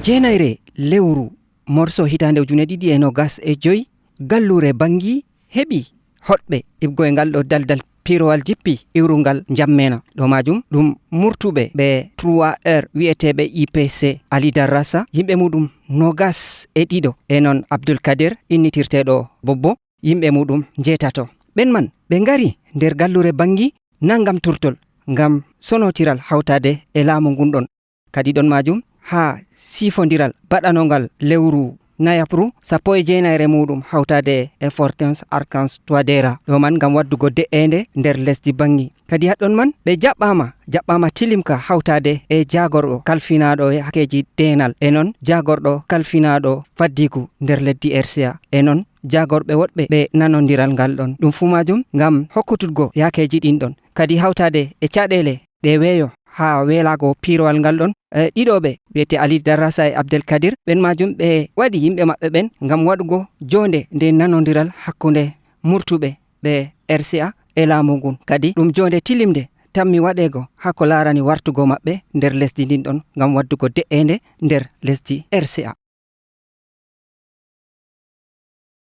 jeenayre lewru morso hitande ujune ɗiɗi e nogas e joyi gallure bangi heɓi hoɗɓe ibgo e ngal ɗo daldal pirowal jippi iwrungal jammena ɗo majum ɗum murtuɓe ɓe 3R wi'eteɓe IPC Ali Darrassa yimɓe muɗum nogas e ɗiɗo e non Abdoulkadir innitirteɗo Bobbo yimɓe muɗum jeetato ɓen man ɓe ngari nder gallure bangi nangam turtol ngam sonotiral hawtade e laamu ngunɗon kadi ɗon majum ha sifodiral baɗanongal lewru nayapru 19 muɗum hawtade e Fortens Arcans Touadéra ɗo man ngam waddugo de'ende nder lesdi bangi kadi haɗɗon man ɓe jaɓɓama tilimka hawtade e jagorɗo kalfinaɗo e hakeji denal e non jagorɗo kalfinaɗo faddigu nder leddi RCA e non jagorɓe woɗɓe ɓe nanodiral ngal ɗon ɗum fu majum ngam hokkutuggo yakeji ɗin ɗon kadi hawtade e caɗele ɗe weeyo ha welago pirowal ngal ɗon ɗiɗoɓe wiyete Ali Darrassa e Abdelkadir ɓen majum ɓe waɗi yimɓe maɓɓe ɓen ngam waɗugo jonde nde nanodiral hakkunde murtuɓe ɓe RCA e laamu ngun kadi ɗum jonde tilimde tammi waɗego ha ko larani wartugo maɓɓe nder lesdi ndin ɗon ngam waddugo de'ende nder lesdi RCA.